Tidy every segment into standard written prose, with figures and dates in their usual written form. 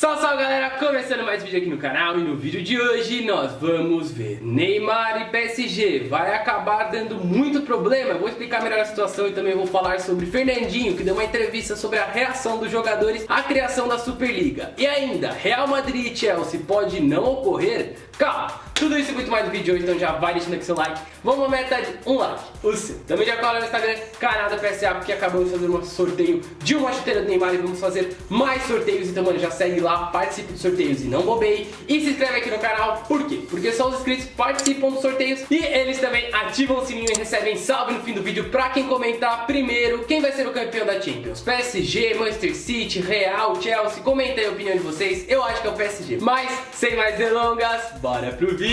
Salve, salve galera, começando mais vídeo aqui no canal e no vídeo de hoje nós vamos ver Neymar e PSG vai acabar dando muito problema. Eu vou explicar melhor a situação e também vou falar sobre Fernandinho, que deu uma entrevista sobre a reação dos jogadores à criação da Superliga. E ainda, Real Madrid e Chelsea pode não ocorrer? Calma, tudo isso e muito mais no vídeo de hoje, então já vai deixando aqui seu like. Vamos a meta de um like, o seu. Também já cola no Instagram, canal da PSA, porque acabamos de fazer um sorteio de uma chuteira do Neymar e vamos fazer mais sorteios. Então, mano, já segue lá, participe dos sorteios e não bobeie. E se inscreve aqui no canal, por quê? Porque só os inscritos participam dos sorteios e eles também ativam o sininho e recebem salve no fim do vídeo pra quem comentar primeiro quem vai ser o campeão da Champions. PSG, Manchester City, Real, Chelsea, comenta aí a opinião de vocês. Eu acho que é o PSG. Mas, sem mais delongas, bora pro vídeo.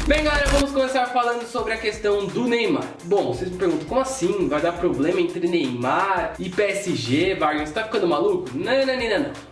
Bem galera, vamos começar falando sobre a questão do Neymar. Bom, vocês me perguntam, como assim? Vai dar problema entre Neymar e PSG, Vargas? Você tá ficando maluco? Não.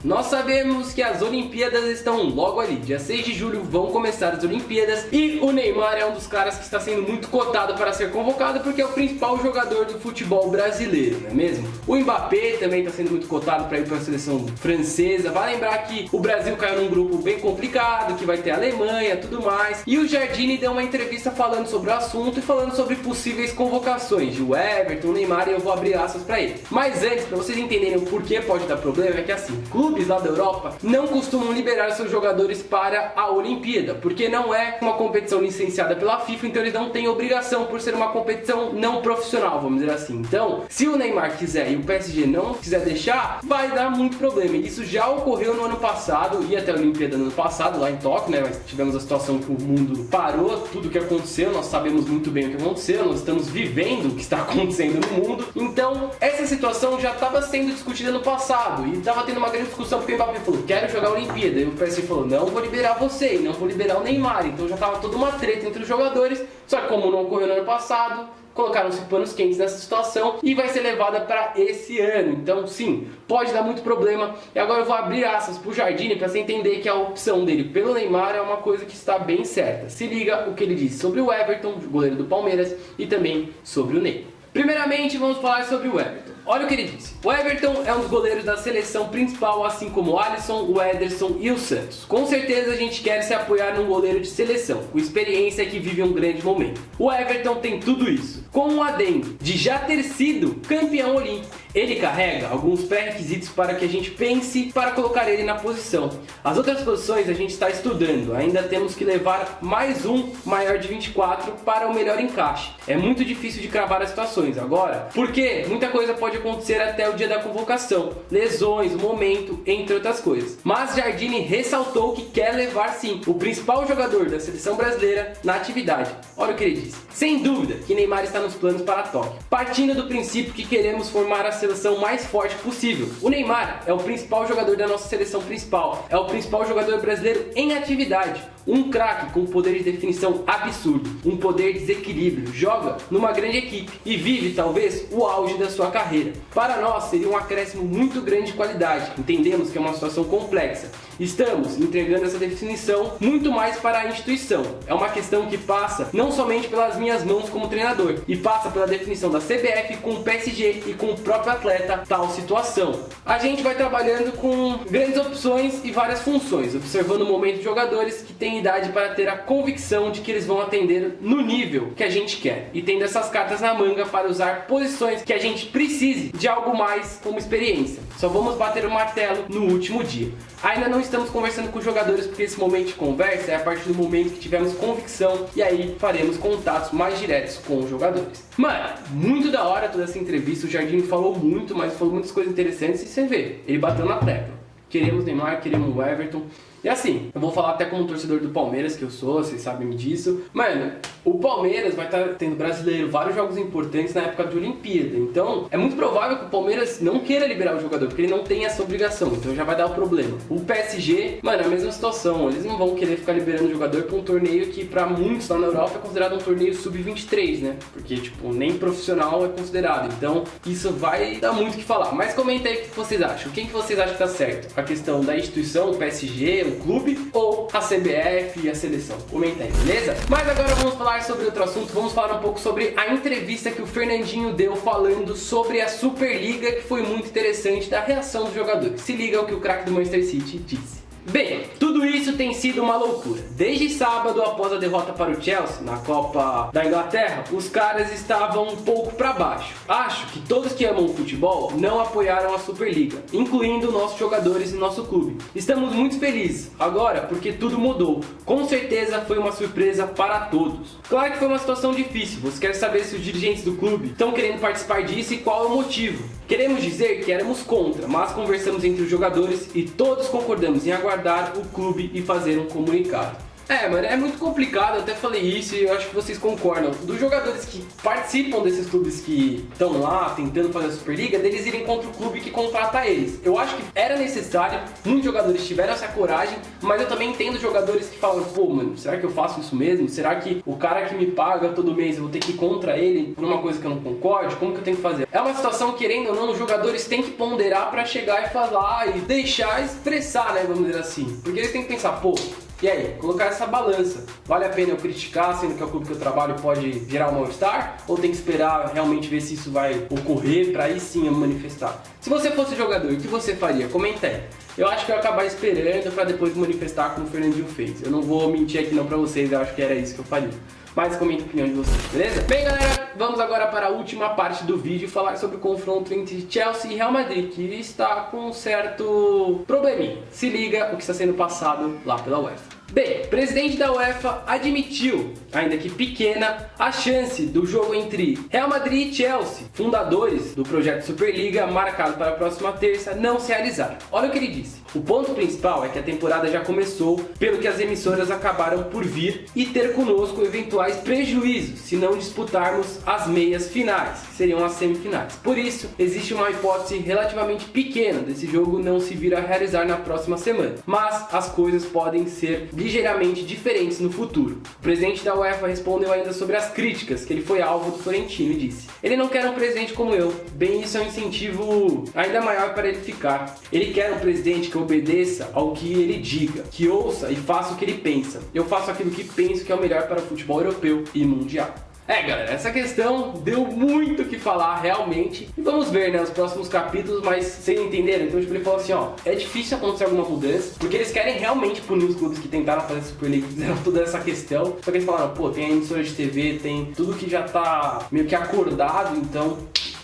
Nós sabemos que as Olimpíadas estão logo ali. Dia 6 de julho vão começar as Olimpíadas e o Neymar é um dos caras que está sendo muito cotado para ser convocado porque é o principal jogador do futebol brasileiro, não é mesmo? O Mbappé também está sendo muito cotado para ir para a seleção francesa. Vai lembrar que o Brasil caiu num grupo bem complicado, que vai ter a Alemanha, tudo mais. E o Jardine deu uma entrevista falando sobre o assunto e falando sobre possíveis convocações de Everton, Neymar, e eu vou abrir aspas para ele. Mas antes, para vocês entenderem o porquê pode dar problema, é que assim, clubes lá da Europa não costumam liberar seus jogadores para a Olimpíada, porque não é uma competição licenciada pela FIFA, então eles não têm obrigação por ser uma competição não profissional, vamos dizer assim. Então, se o Neymar quiser e o PSG não quiser deixar, vai dar muito problema. E isso já ocorreu no ano passado e até a Olimpíada no ano passado, lá em Tóquio, né? Mas tivemos a situação que o mundo parou, tudo que aconteceu, nós sabemos muito bem o que aconteceu, nós estamos vivendo o que está acontecendo no mundo. Então, essa situação já estava sendo discutida no passado e estava tendo uma grande discussão porque o Mbappé falou, quero jogar a Olimpíada, e o PSG falou, não vou liberar você e não vou liberar o Neymar. Então já estava toda uma treta entre os jogadores, só que como não ocorreu no ano passado, colocaram-se panos quentes nessa situação e vai ser levada para esse ano. Então sim, pode dar muito problema. E agora eu vou abrir aspas pro Jardine para você entender que a opção dele pelo Neymar é uma coisa que está bem certa. Se liga o que ele disse sobre o Everton, goleiro do Palmeiras, e também sobre o Ney. Primeiramente vamos falar sobre o Everton. Olha o que ele disse. O Everton é um dos goleiros da seleção principal, assim como o Alisson, o Ederson e o Santos. Com certeza a gente quer se apoiar num goleiro de seleção, com experiência que vive um grande momento. O Everton tem tudo isso, com um adendo de já ter sido campeão olímpico. Ele carrega alguns pré-requisitos para que a gente pense para colocar ele na posição. As outras posições a gente está estudando, ainda temos que levar mais um maior de 24 para o melhor encaixe. É muito difícil de cravar as situações agora, porque muita coisa pode acontecer até o dia da convocação, lesões, o momento, entre outras coisas. Mas Jardine ressaltou que quer levar sim o principal jogador da seleção brasileira na atividade. Olha o que ele disse. Sem dúvida que Neymar está nos planos para Tóquio, partindo do princípio que queremos formar a seleção mais forte possível. O Neymar é o principal jogador da nossa seleção principal, é o principal jogador brasileiro em atividade, um craque com poder de definição absurdo, um poder de desequilíbrio, joga numa grande equipe e vive talvez o auge da sua carreira. Para nós seria um acréscimo muito grande de qualidade, entendemos que é uma situação complexa. Estamos entregando essa definição muito mais para a instituição. É uma questão que passa não somente pelas minhas mãos como treinador, e passa pela definição da CBF com o PSG e com o próprio atleta tal situação. A gente vai trabalhando com grandes opções e várias funções, observando o momento de jogadores que têm idade para ter a convicção de que eles vão atender no nível que a gente quer, e tendo essas cartas na manga para usar posições que a gente precise de algo mais como experiência. Só vamos bater o martelo no último dia. Ainda não estamos conversando com os jogadores porque esse momento de conversa é a partir do momento que tivermos convicção e aí faremos contatos mais diretos com os jogadores. Mano, muito da hora toda essa entrevista, o Jardine falou muito, mas falou muitas coisas interessantes e você vê, ele bateu na tecla. Queremos Neymar, queremos o Everton. E assim, eu vou falar até como torcedor do Palmeiras, que eu sou, vocês sabem disso. Mano, o Palmeiras vai estar tendo brasileiro, vários jogos importantes na época de Olimpíada. Então, é muito provável que o Palmeiras não queira liberar o jogador, porque ele não tem essa obrigação. Então já vai dar o problema. O PSG, mano, é a mesma situação. Eles não vão querer ficar liberando o jogador para um torneio que pra muitos lá na Europa é considerado um torneio sub-23, né? Porque, tipo, nem profissional é considerado. Então, isso vai dar muito o que falar. Mas comenta aí o que vocês acham. Quem que vocês acham que tá certo? A questão da instituição, o PSG, o clube, ou a CBF e a seleção? Comenta aí, beleza? Mas agora vamos falar sobre outro assunto, vamos falar um pouco sobre a entrevista que o Fernandinho deu falando sobre a Superliga, que foi muito interessante, da reação dos jogadores. Se liga ao que o craque do Manchester City disse. Bem, tudo isso tem sido uma loucura. Desde sábado, após a derrota para o Chelsea na Copa da Inglaterra, os caras estavam um pouco para baixo. Acho que todos que amam o futebol não apoiaram a Superliga, incluindo nossos jogadores e nosso clube. Estamos muito felizes agora porque tudo mudou. Com certeza foi uma surpresa para todos. Claro que foi uma situação difícil. Você quer saber se os dirigentes do clube estão querendo participar disso e qual é o motivo. Queremos dizer que éramos contra, mas conversamos entre os jogadores e todos concordamos em aguardar o clube e fazer um comunicado. Mano, é muito complicado, eu até falei isso e eu acho que vocês concordam. Dos jogadores que participam desses clubes que estão lá tentando fazer a Superliga, deles irem contra o clube que contrata eles. Eu acho que era necessário, muitos jogadores tiveram essa coragem, mas eu também entendo jogadores que falam, pô, mano, será que eu faço isso mesmo? Será que o cara que me paga todo mês eu vou ter que ir contra ele por uma coisa que eu não concorde? Como que eu tenho que fazer? É uma situação, querendo ou não, os jogadores têm que ponderar pra chegar e falar e deixar expressar, né, vamos dizer assim. Porque eles têm que pensar, pô, e aí, colocar essa balança, vale a pena eu criticar, sendo que é o clube que eu trabalho pode gerar um mal-estar? Ou tem que esperar realmente ver se isso vai ocorrer para aí sim eu me manifestar? Se você fosse jogador, o que você faria? Comenta aí. Eu acho que eu ia acabar esperando para depois manifestar como o Fernandinho fez. Eu não vou mentir aqui não para vocês, eu acho que era isso que eu faria. Mas comenta a opinião de vocês, beleza? Bem, galera, vamos agora para a última parte do vídeo, falar sobre o confronto entre Chelsea e Real Madrid, que está com um certo probleminha. Se liga o que está sendo passado lá pela UEFA. Bem, o presidente da UEFA admitiu, ainda que pequena, a chance do jogo entre Real Madrid e Chelsea, fundadores do projeto Superliga, marcado para a próxima terça, não se realizar. Olha o que ele disse. O ponto principal é que a temporada já começou, pelo que as emissoras acabaram por vir e ter conosco eventuais prejuízos se não disputarmos as meias finais, que seriam as semifinais. Por isso, existe uma hipótese relativamente pequena desse jogo não se vir a realizar na próxima semana. Mas as coisas podem ser ligeiramente diferentes no futuro. O presidente da UEFA respondeu ainda sobre as críticas que ele foi alvo do Florentino e disse: ele não quer um presidente como eu, bem isso é um incentivo ainda maior para ele ficar. Ele quer um presidente que obedeça ao que ele diga, que ouça e faça o que ele pensa. Eu faço aquilo que penso que é o melhor para o futebol europeu e mundial. Galera, essa questão deu muito o que falar realmente. E vamos ver, né, os próximos capítulos, mas vocês entenderam? Então, tipo, ele falou assim, ó, é difícil acontecer alguma mudança, porque eles querem realmente punir os clubes que tentaram fazer a Superliga, fizeram toda essa questão. Só que eles falaram, pô, tem a emissora de TV, tem tudo que já tá meio que acordado, então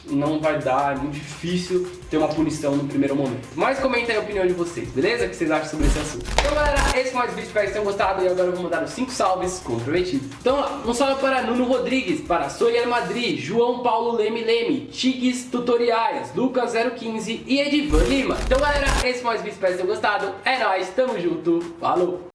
não vai dar, é muito difícil ter uma punição no primeiro momento. Mas comenta aí a opinião de vocês, beleza? O que vocês acham sobre esse assunto? Então, galera, esse foi mais um vídeo, espero que tenham gostado. E agora eu vou mandar os 5 salves comprometidos. Então, um salve para Nuno Rodrigues, para Soyer Madrid, João Paulo Leme, Tigues Tutoriais, Lucas 015 e Edivan Lima. Então, galera, esse foi mais um vídeo, espero que tenham gostado. É nóis, tamo junto, falou!